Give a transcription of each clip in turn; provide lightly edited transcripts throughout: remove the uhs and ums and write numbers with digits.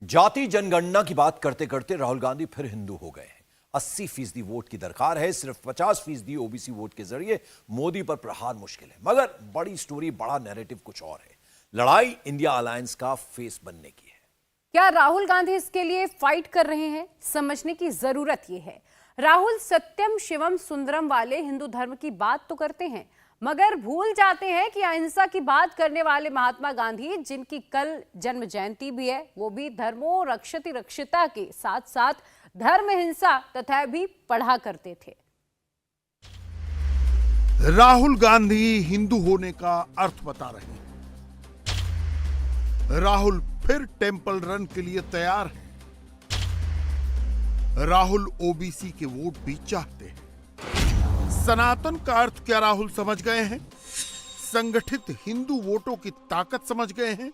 जाति जनगणना की बात करते करते राहुल गांधी फिर हिंदू हो गए हैं। 80% वोट की दरकार है, सिर्फ 50% ओबीसी वोट के जरिए मोदी पर प्रहार मुश्किल है। मगर बड़ी स्टोरी, बड़ा नैरेटिव कुछ और है। लड़ाई इंडिया अलायंस का फेस बनने की है। क्या राहुल गांधी इसके लिए फाइट कर रहे हैं? समझने की जरूरत यह है। राहुल सत्यम शिवम सुंदरम वाले हिंदू धर्म की बात तो करते हैं, मगर भूल जाते हैं कि अहिंसा की बात करने वाले महात्मा गांधी, जिनकी कल जन्म जयंती भी है, वो भी धर्मो रक्षति रक्षिता के साथ साथ धर्म हिंसा तथा भी पढ़ा करते थे। राहुल गांधी हिंदू होने का अर्थ बता रहे हैं। राहुल फिर टेंपल रन के लिए तैयार हैं। राहुल ओबीसी के वोट भी चाहते हैं। सनातन का अर्थ क्या राहुल समझ गए हैं? संगठित हिंदू वोटों की ताकत समझ गए हैं?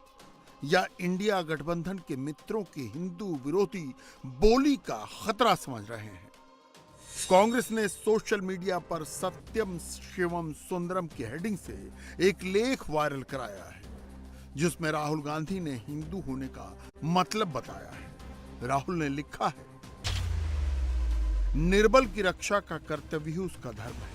या इंडिया गठबंधन के मित्रों की हिंदू विरोधी बोली का खतरा समझ रहे हैं? कांग्रेस ने सोशल मीडिया पर सत्यम शिवम सुंदरम की हेडिंग से एक लेख वायरल कराया है, जिसमें राहुल गांधी ने हिंदू होने का मतलब बताया है। राहुल ने लिखा है, निर्बल की रक्षा का कर्तव्य ही उसका धर्म है।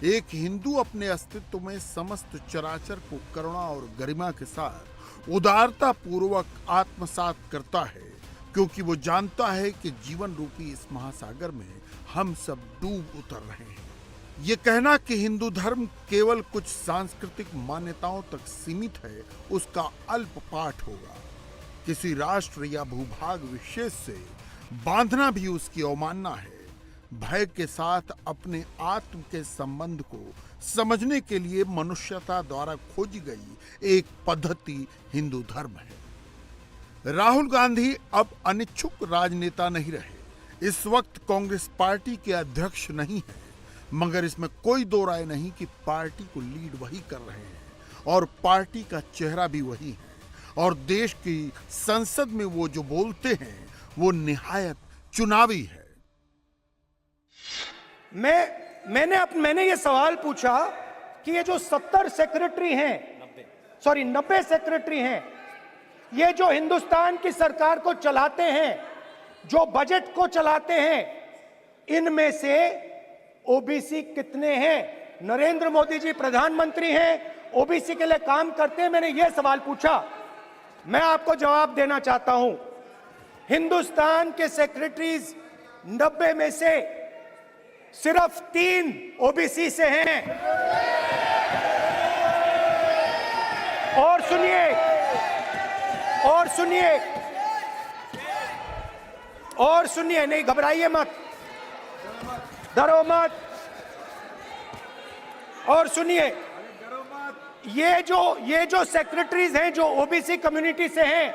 एक हिंदू अपने अस्तित्व में समस्त चराचर को करुणा और गरिमा के साथ उदारता पूर्वक आत्मसात करता है, क्योंकि वो जानता है कि जीवन रूपी इस महासागर में हम सब डूब उतर रहे हैं। ये कहना कि हिंदू धर्म केवल कुछ सांस्कृतिक मान्यताओं तक सीमित है, उसका अल्प पाठ होगा। किसी राष्ट्र या भूभाग विशेष से बांधना भी उसकी अवमानना है। भय के साथ अपने आत्म के संबंध को समझने के लिए मनुष्यता द्वारा खोजी गई एक पद्धति हिंदू धर्म है। राहुल गांधी अब अनिच्छुक राजनेता नहीं रहे। इस वक्त कांग्रेस पार्टी के अध्यक्ष नहीं है, मगर इसमें कोई दो राय नहीं कि पार्टी को लीड वही कर रहे हैं और पार्टी का चेहरा भी वही है। और देश की संसद में वो जो बोलते हैं वो निहायत चुनावी है। मैंने ये सवाल पूछा कि ये जो 70 सेक्रेटरी हैं, 90 सेक्रेटरी हैं, ये जो हिंदुस्तान की सरकार को चलाते हैं, जो बजट को चलाते हैं, इनमें से ओबीसी कितने हैं? नरेंद्र मोदी जी प्रधानमंत्री हैं, ओबीसी के लिए काम करते हैं। मैंने ये सवाल पूछा। मैं आपको जवाब देना चाहता हूं। हिंदुस्तान के सेक्रेटरीज 90 में से सिर्फ 3 ओबीसी से हैं। और सुनिए, नहीं घबराइए मत, डरो मत। और सुनिए, ये जो सेक्रेटरीज हैं जो ओबीसी कम्युनिटी से हैं,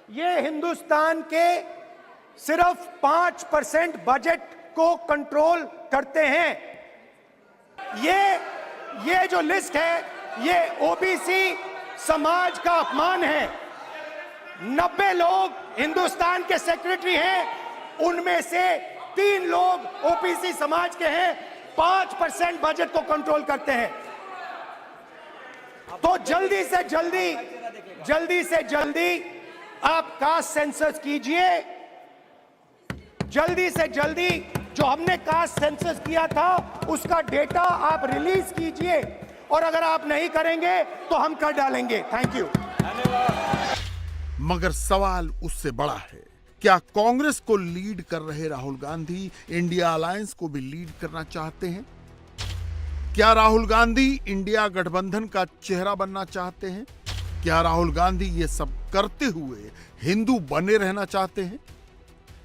ये हिंदुस्तान के सिर्फ 5% बजट को कंट्रोल करते हैं। ये जो लिस्ट है, ये ओबीसी समाज का अपमान है। 90 लोग हिंदुस्तान के सेक्रेटरी हैं, उनमें से 3 लोग ओबीसी समाज के हैं, 5% बजट को कंट्रोल करते हैं। तो जल्दी से जल्दी आप कास्ट सेंसस कीजिए। जल्दी से जल्दी जो हमने कास्ट सेंसस किया था उसका डेटा आप रिलीज कीजिए, और अगर आप नहीं करेंगे तो हम कर डालेंगे। Thank you. मगर सवाल उससे बड़ा है। क्या कांग्रेस को लीड कर रहे राहुल गांधी इंडिया अलायंस को भी लीड करना चाहते हैं? क्या राहुल गांधी इंडिया गठबंधन का चेहरा बनना चाहते हैं? क्या राहुल गांधी ये सब करते हुए हिंदू बने रहना चाहते हैं?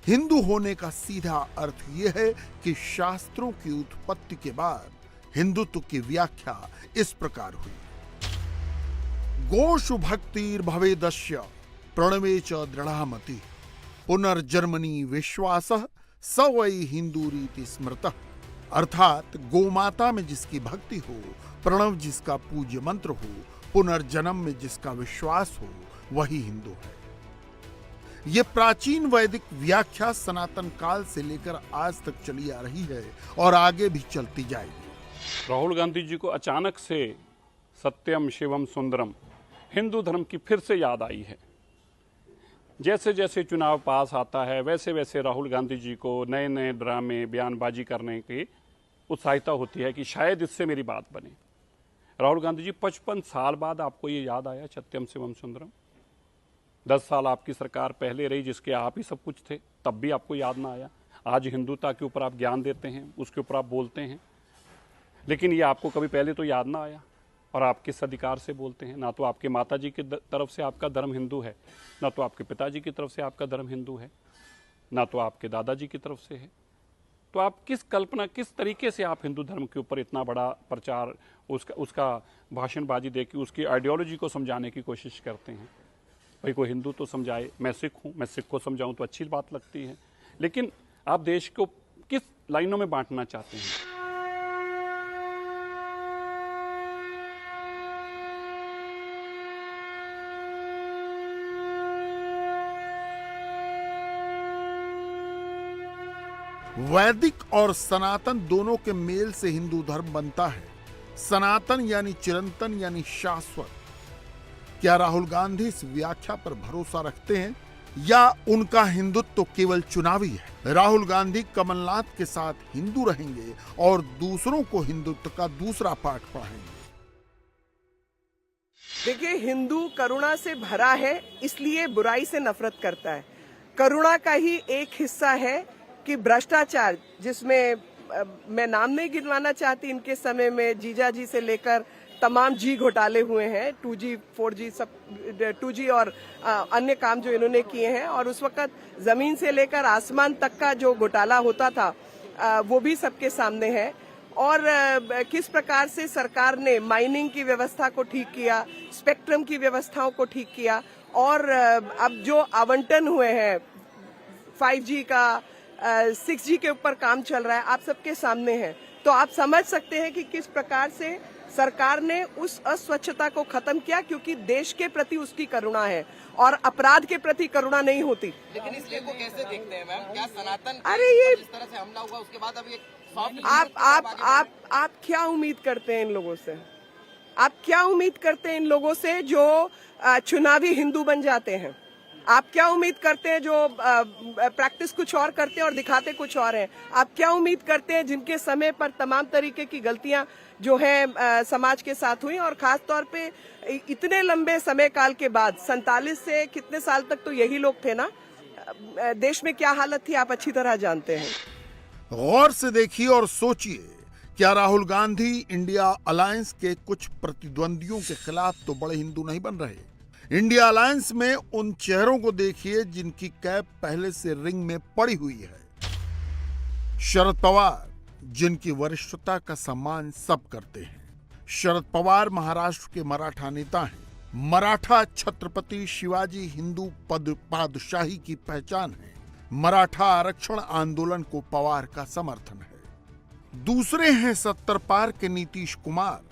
हिंदू होने का सीधा अर्थ यह है कि शास्त्रों की उत्पत्ति के बाद हिंदुत्व की व्याख्या इस प्रकार हुई। गोषु भक्तिर्भवेदस्य प्रणवे च दृढ़मति पुनर्जन्मनि विश्वासः स वै हिंदूरीति स्मृतः। अर्थात गोमाता में जिसकी भक्ति हो, प्रणव जिसका पूज्य मंत्र हो, पुनर्जन्म में जिसका विश्वास हो, वही हिंदू है। यह प्राचीन वैदिक व्याख्या सनातन काल से लेकर आज तक चली आ रही है और आगे भी चलती जाएगी। राहुल गांधी जी को अचानक से सत्यम शिवम सुंदरम हिंदू धर्म की फिर से याद आई है। जैसे जैसे चुनाव पास आता है वैसे वैसे राहुल गांधी जी को नए नए ड्रामे बयानबाजी करने की उत्साहिता होती है कि शायद इससे मेरी बात बने। राहुल गांधी जी 55 साल बाद आपको ये याद आया सत्यम शिवम सुंदरम। 10 साल आपकी सरकार पहले रही जिसके आप ही सब कुछ थे, तब भी आपको याद ना आया। आज हिंदुता के ऊपर आप ज्ञान देते हैं, उसके ऊपर आप बोलते हैं, लेकिन ये आपको कभी पहले तो याद ना आया। और आप किस अधिकार से बोलते हैं? ना तो आपके माताजी की तरफ से आपका धर्म हिंदू है, ना तो आपके पिताजी की तरफ से आपका धर्म हिंदू है, ना तो आपके दादाजी की तरफ से है। तो आप किस तरीके से आप हिंदू धर्म के ऊपर इतना बड़ा प्रचार, उसका भाषणबाजी देके उसकी आइडियोलॉजी को समझाने की कोशिश करते हैं? भाई कोई हिंदू तो समझाए, मैं सिख हूँ, मैं सिख को समझाऊँ तो अच्छी बात लगती है, लेकिन आप देश को किस लाइनों में बांटना चाहते हैं? वैदिक और सनातन दोनों के मेल से हिंदू धर्म बनता है। सनातन यानी चिरंतन यानी शाश्वत। क्या राहुल गांधी इस व्याख्या पर भरोसा रखते हैं या उनका हिंदुत्व तो केवल चुनावी है? राहुल गांधी कमलनाथ के साथ हिंदू रहेंगे और दूसरों को हिंदुत्व का दूसरा पाठ पढ़ाएंगे। देखिए, हिंदू करुणा से भरा है, इसलिए बुराई से नफरत करता है। करुणा का ही एक हिस्सा है कि भ्रष्टाचार, जिसमें मैं नाम नहीं गिनवाना चाहती, इनके समय में जीजा जी से लेकर तमाम जी घोटाले हुए हैं, 2G 4G सब 2G और अन्य काम जो इन्होंने किए हैं, और उस वक्त जमीन से लेकर आसमान तक का जो घोटाला होता था वो भी सबके सामने है। और किस प्रकार से सरकार ने माइनिंग की व्यवस्था को ठीक किया, स्पेक्ट्रम की व्यवस्थाओं को ठीक किया, और अब जो आवंटन हुए हैं 5G का 6G के ऊपर काम चल रहा है, आप सबके सामने है। तो आप समझ सकते हैं कि किस प्रकार से सरकार ने उस अस्वच्छता को खत्म किया, क्योंकि देश के प्रति उसकी करुणा है और अपराध के प्रति करुणा नहीं होती। लेकिन इस लेख को कैसे देखते हैं मैम? क्या सनातन अरे ये जिस तरह से हमला हुआ उसके बाद अब ये आप क्या उम्मीद करते हैं इन लोगों से? आप क्या उम्मीद करते हैं इन लोगों से जो चुनावी हिंदू बन जाते हैं? आप क्या उम्मीद करते हैं जो प्रैक्टिस कुछ और करते हैं और दिखाते कुछ और हैं? आप क्या उम्मीद करते हैं जिनके समय पर तमाम तरीके की गलतियां जो हैं समाज के साथ हुई, और खास तौर पे इतने लंबे समय काल के बाद 47 से कितने साल तक तो यही लोग थे ना? देश में क्या हालत थी आप अच्छी तरह जानते हैं। गौर से देखिए और सोचिए, क्या राहुल गांधी इंडिया अलायंस के कुछ प्रतिद्वंदियों के खिलाफ तो बड़े हिंदू नहीं बन रहे? इंडिया अलायंस में उन चेहरों को देखिए जिनकी कैप पहले से रिंग में पड़ी हुई है। शरद पवार, जिनकी वरिष्ठता का सम्मान सब करते हैं। शरद पवार महाराष्ट्र के मराठा नेता हैं। मराठा छत्रपति शिवाजी हिंदू पादशाही की पहचान है। मराठा आरक्षण आंदोलन को पवार का समर्थन है। दूसरे हैं 70 पार के नीतीश कुमार,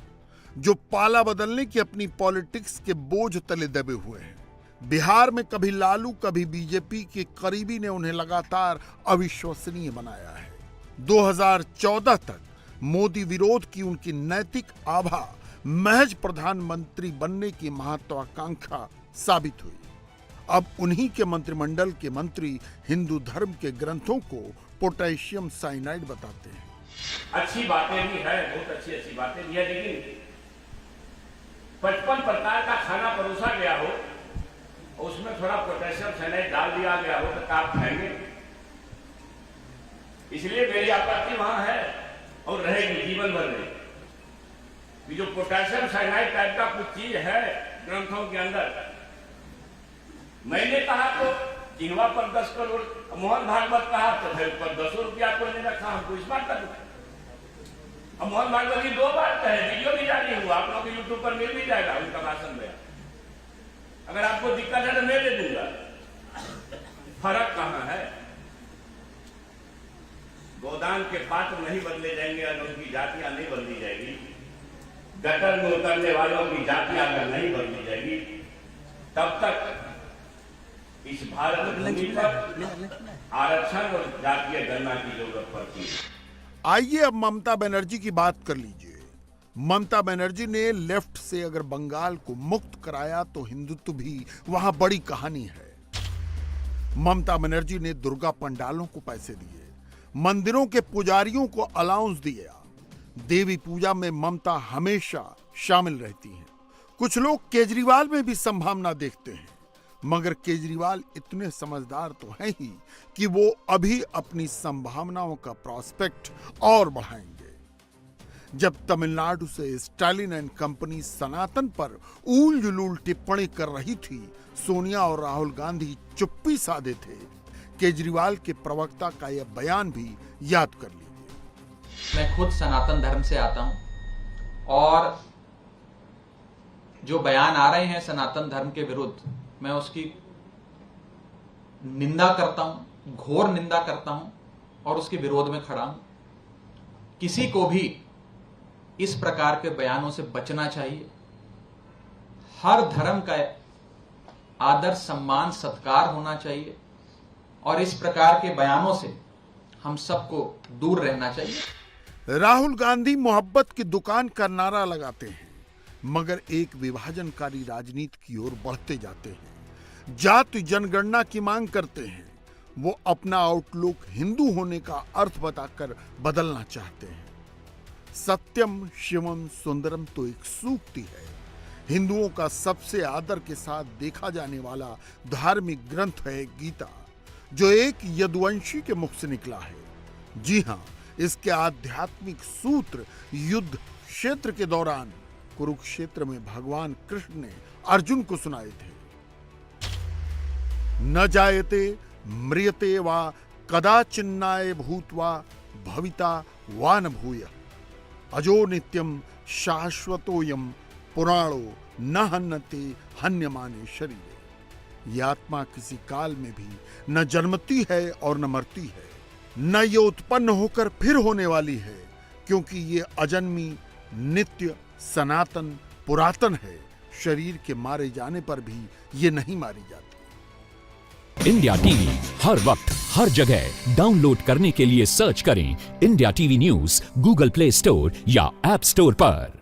जो पाला बदलने की अपनी पॉलिटिक्स के बोझ तले दबे हुए हैं। बिहार में कभी लालू कभी बीजेपी के करीबी ने उन्हें लगातार अविश्वसनीय बनाया है। 2014 तक मोदी विरोध की उनकी नैतिक आभा महज प्रधानमंत्री बनने की महत्वाकांक्षा साबित हुई। अब उन्हीं के मंत्रिमंडल के मंत्री हिंदू धर्म के ग्रंथों को पोटेशियम साइनाइड बताते हैं। अच्छी बातें भी है, बहुत अच्छी बातें भी है, लेकिन 55 प्रकार का खाना परोसा गया हो, उसमें थोड़ा पोटेशियम साइनाइड डाल दिया गया हो तो आप खाएंगे? इसलिए मेरी आपत्ति वहां है और रहेगी जीवन भर में। जो पोटेशियम साइनाइड टाइप का कुछ चीज है ग्रंथों के अंदर, मैंने कहा तो जिनवा पर 10 करोड़, मोहन भागवत कहा तो फिर पर 10 रुपया को नहीं रखा, हमको इस बात का दुख। अब मोहन भागवत की 2 बार कहे, वीडियो भी जारी हुआ, आप लोग यूट्यूब पर मिल भी जाएगा उनका भाषण में। अगर आपको दिक्कत है तो मैं दे दूंगा। फर्क कहां है? गोदान के पात्र नहीं बदले जाएंगे और उनकी जातियां नहीं बदली जाएगी। गटर में उतरने वालों की जातियां अगर नहीं बदली जाएगी, तब तक इस भारत भूमि पर आरक्षण और जातीय गणना की जरूरत पड़ती है। आइए अब ममता बनर्जी की बात कर लीजिए। ममता बनर्जी ने लेफ्ट से अगर बंगाल को मुक्त कराया तो हिंदुत्व भी वहां बड़ी कहानी है। ममता बनर्जी ने दुर्गा पंडालों को पैसे दिए, मंदिरों के पुजारियों को अलाउंस दिया। देवी पूजा में ममता हमेशा शामिल रहती हैं। कुछ लोग केजरीवाल में भी संभावना देखते हैं, मगर केजरीवाल इतने समझदार तो हैं ही कि वो अभी अपनी संभावनाओं का प्रॉस्पेक्ट और बढ़ाएंगे। जब तमिलनाडु से स्टालिन एंड कंपनी सनातन पर ऊल जुलूल टिप्पणी कर रही थी, सोनिया और राहुल गांधी चुप्पी साधे थे। केजरीवाल के प्रवक्ता का यह बयान भी याद कर लीजिए। मैं खुद सनातन धर्म से आता हूं और जो बयान आ रहे हैं सनातन धर्म के विरुद्ध, मैं उसकी निंदा करता हूं, घोर निंदा करता हूं और उसके विरोध में खड़ा हूं। किसी को भी इस प्रकार के बयानों से बचना चाहिए। हर धर्म का आदर, सम्मान, सत्कार होना चाहिए और इस प्रकार के बयानों से हम सबको दूर रहना चाहिए। राहुल गांधी मोहब्बत की दुकान का नारा लगाते हैं, मगर एक विभाजनकारी राजनीति की ओर बढ़ते जाते हैं। जाति जनगणना की मांग करते हैं। वो अपना आउटलुक हिंदू होने का अर्थ बताकर बदलना चाहते हैं। सत्यम शिवम सुंदरम तो एक सूक्ति है। हिंदुओं का सबसे आदर के साथ देखा जाने वाला धार्मिक ग्रंथ है गीता, जो एक यदुवंशी के मुख से निकला है। जी हां, इसके आध्यात्मिक सूत्र युद्ध क्षेत्र के दौरान कुरुक्षेत्र में भगवान कृष्ण ने अर्जुन को सुनाए थे। न जायते म्रियते वा कदाचिन्नाय भूत्वा भविता वा न भूयः अजो नित्यम शाश्वतोयम पुराणो न हन्यते हन्यमाने शरीरे। ये आत्मा किसी काल में भी न जन्मती है और न मरती है, न ये उत्पन्न होकर फिर होने वाली है, क्योंकि ये अजन्मी, नित्य, सनातन, पुरातन है। शरीर के मारे जाने पर भी ये नहीं मारी जाती। इंडिया टीवी हर वक्त हर जगह डाउनलोड करने के लिए सर्च करें India TV news Google play store या ऐप स्टोर पर।